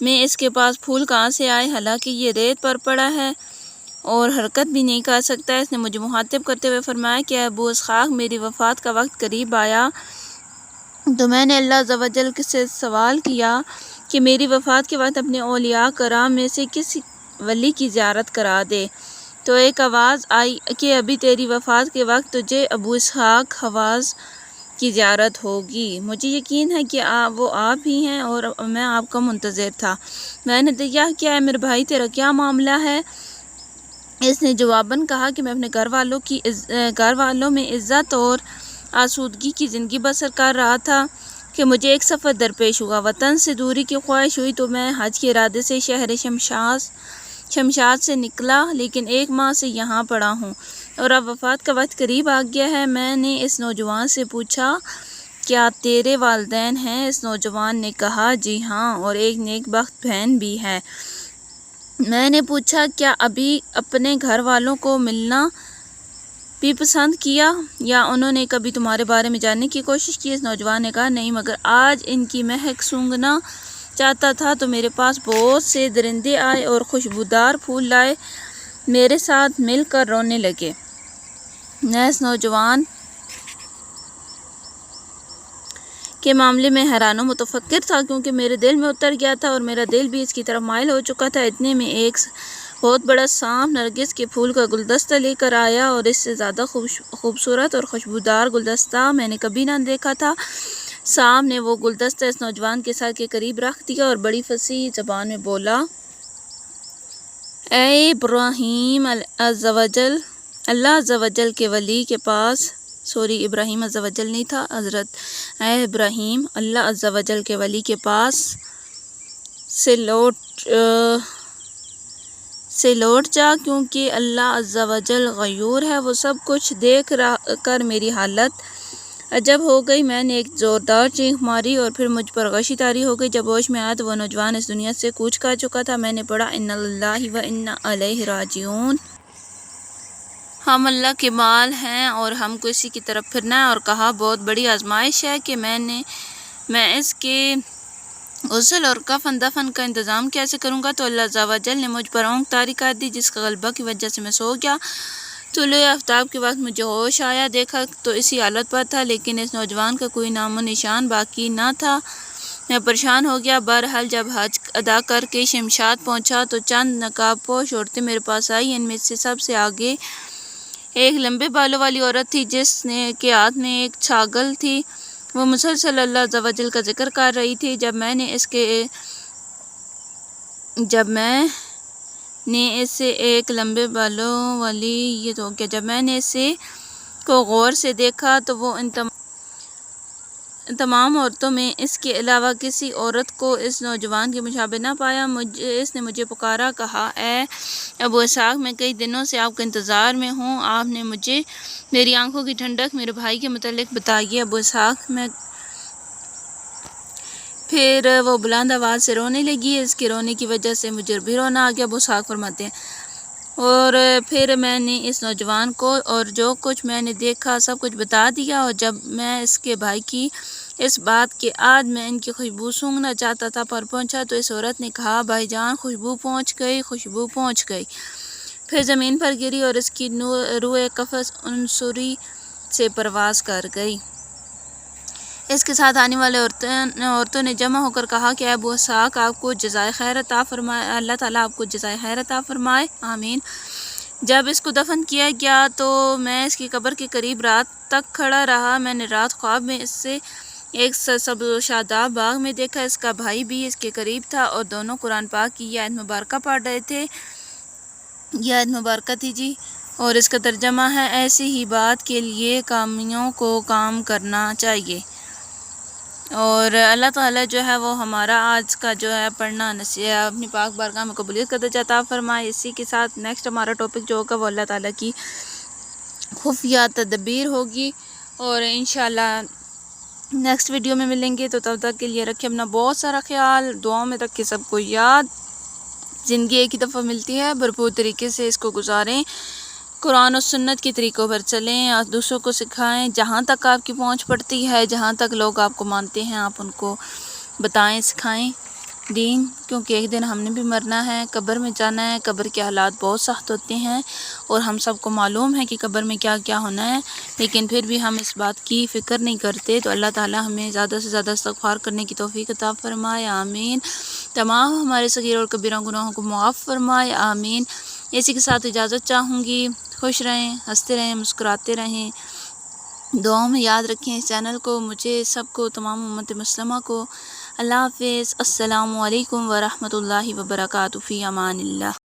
میں اس کے پاس پھول کہاں سے آئے، حالانکہ یہ ریت پر پڑا ہے اور حرکت بھی نہیں کر سکتا۔ اس نے مجھے مخاطب کرتے ہوئے فرمایا کہ ابو اسحاق، میری وفات کا وقت قریب آیا تو میں نے اللہ عز و جل سے سوال کیا کہ میری وفات کے وقت اپنے اولیاء کرام میں سے کس ولی کی زیارت کرا دے، تو ایک آواز آئی کہ ابھی تیری وفات کے وقت تجھے ابو اسحاق حواز کی زیارت ہوگی۔ مجھے یقین ہے کہ وہ آپ ہی ہیں اور میں آپ کا منتظر تھا۔ میں نے دیکھا کیا ہے میرے بھائی، تیرا کیا معاملہ ہے؟ اس نے جواباً کہا کہ میں اپنے گھر والوں میں عزت اور آسودگی کی زندگی بسر کر رہا تھا کہ مجھے ایک سفر درپیش ہوا۔ وطن سے دوری کی خواہش ہوئی تو میں حج کے ارادے سے شہر شمشاد سے نکلا، لیکن 1 ماہ سے یہاں پڑا ہوں اور اب وفات کا وقت قریب آ گیا ہے۔ میں نے اس نوجوان سے پوچھا کیا تیرے والدین ہیں؟ اس نوجوان نے کہا جی ہاں، اور ایک نیک بخت بہن بھی ہے۔ میں نے پوچھا کیا ابھی اپنے گھر والوں کو ملنا بھی پسند کیا یا انہوں نے کبھی تمہارے بارے میں جاننے کی کوشش کی؟ اس نوجوان نے کہا نہیں، مگر آج ان کی مہک سونگھنا چاہتا تھا تو میرے پاس بہت سے درندے آئے اور خوشبودار پھول لائے، میرے ساتھ مل کر رونے لگے۔ میں اس نوجوان کے معاملے میں حیران و متفکر تھا، کیونکہ میرے دل میں اتر گیا تھا اور میرا دل بھی اس کی طرف مائل ہو چکا تھا۔ اتنے میں ایک بہت بڑا سانپ نرگس کے پھول کا گلدستہ لے کر آیا اور اس سے زیادہ خوبصورت اور خوشبودار گلدستہ میں نے کبھی نہ دیکھا تھا۔ سانپ نے وہ گلدستہ اس نوجوان کے سر کے قریب رکھ دیا اور بڑی فصیح زبان میں بولا، اے ابراہیم، اللہ عز و جل کے ولی کے پاس ابراہیم عز و جل نہیں تھا حضرت، اے ابراہیم، اللہ عز و جل کے ولی کے پاس سے لوٹ جا، کیونکہ اللہ عز و جل غیور ہے، وہ سب کچھ دیکھ کر میری حالت عجب ہو گئی۔ میں نے ایک زوردار چیخ ماری اور پھر مجھ پر غشی طاری ہو گئی۔ جب ہوش میں آیا تو وہ نوجوان اس دنیا سے کوچ کر چکا تھا۔ میں نے پڑھا انا للہ و انا الیہ راجعون، ہم اللہ کے مال ہیں اور ہم کو اسی کی طرف پھرنا ہے، اور کہا بہت بڑی آزمائش ہے کہ میں اس کے غسل اور کفن دفن کا انتظام کیسے کروں گا؟ تو اللہ عز و جل نے مجھ پر اونگ طاری کر دی، جس کا غلبہ کی وجہ سے میں سو گیا۔ طلوع آفتاب کے وقت مجھے ہوش آیا، دیکھا تو اسی حالت پر تھا، لیکن اس نوجوان کا کوئی نام و نشان باقی نہ تھا۔ میں پریشان ہو گیا۔ بہرحال جب حج ادا کر کے شمشاد پہنچا تو چند نقاب پوش عورتیں میرے پاس آئیں۔ ان میں سے سب سے آگے ایک لمبے بالوں والی عورت تھی جس کے ہاتھ میں ایک چھاگل تھی۔ وہ مسلسل اللہ عز و جل کا ذکر کر رہی تھی۔ جب میں نے اسے ایک لمبے بالوں والی جب میں نے اسے کو غور سے دیکھا تو وہ ان تمام عورتوں میں اس کے علاوہ کسی عورت کو اس نوجوان کے مشابہ نہ پایا۔ اس نے مجھے پکارا، کہا اے ابو اسحاق، میں کئی دنوں سے آپ کے انتظار میں ہوں۔ آپ نے مجھے میری آنکھوں کی ٹھنڈک میرے بھائی کے متعلق بتائی۔ ابو اسحاق پھر وہ بلند آواز سے رونے لگی۔ اس کے رونے کی وجہ سے مجھے بھی رونا آ گیا۔ ابو اسحاق فرماتے ہیں، اور پھر میں نے اس نوجوان کو اور جو کچھ میں نے دیکھا سب کچھ بتا دیا، اور جب میں اس کے بھائی کی اس بات کہ آج میں ان کی خوشبو سونگھنا چاہتا تھا پر پہنچا تو اس عورت نے کہا، بھائی جان، خوشبو پہنچ گئی۔ پھر زمین پر گری اور اس کی روح قفس عنصری سے پرواز کر گئی۔ اس کے ساتھ آنے والے عورتوں نے جمع ہو کر کہا کہ ابو اسحاق، آپ کو جزائے خیر عطا فرمائے، اللہ تعالیٰ آپ کو جزائے خیر عطا فرمائے، آمین۔ جب اس کو دفن کیا گیا تو میں اس کی قبر کے قریب رات تک کھڑا رہا۔ میں نے رات خواب میں اس سے ایک سبز و شاداب باغ میں دیکھا۔ اس کا بھائی بھی اس کے قریب تھا اور دونوں قرآن پاک کی یہ آیت مبارکہ پڑھ رہے تھے۔ یہ آیت مبارکہ تھی جی، اور اس کا ترجمہ ہے، ایسی ہی بات کے لیے کامیوں کو کام کرنا چاہیے۔ اور اللہ تعالیٰ جو ہے وہ ہمارا آج کا جو ہے پڑھنا اپنی پاک بارگاہ میں قبولیت کا درجہ عطا فرمائے۔ اسی کے ساتھ نیکسٹ ہمارا ٹاپک جو ہوگا وہ اللہ تعالیٰ کی خفیہ تدبیر ہوگی، اور انشاءاللہ نیکسٹ ویڈیو میں ملیں گے۔ تو تب تک کے لیے رکھیں اپنا بہت سارا خیال، دعاؤں میں رکھیں سب کو یاد۔ زندگی ایک ہی دفعہ ملتی ہے، بھرپور طریقے سے اس کو گزاریں، قرآن و سنت کے طریقوں پر چلیں اور دوسروں کو سکھائیں۔ جہاں تک آپ کی پہنچ پڑتی ہے، جہاں تک لوگ آپ کو مانتے ہیں، آپ ان کو بتائیں، سکھائیں۔ دین، کیونکہ ایک دن ہم نے بھی مرنا ہے، قبر میں جانا ہے۔ قبر کے حالات بہت سخت ہوتے ہیں اور ہم سب کو معلوم ہے کہ قبر میں کیا کیا ہونا ہے، لیکن پھر بھی ہم اس بات کی فکر نہیں کرتے۔ تو اللہ تعالی ہمیں زیادہ سے زیادہ استغفار کرنے کی توفیق عطا فرمائے، آمین۔ تمام ہمارے صغیر اور کبیرہ گناہوں کو معاف فرمائے، آمین۔ اسی کے ساتھ اجازت چاہوں گی، خوش رہیں، ہنستے رہیں، مسکراتے رہیں، دعاؤں میں یاد رکھیں اس چینل کو، مجھے، سب کو، تمام امت مسلمہ کو۔ اللہ حافظ، السلام علیکم ورحمۃ اللہ وبرکاتہ، فی امان اللہ۔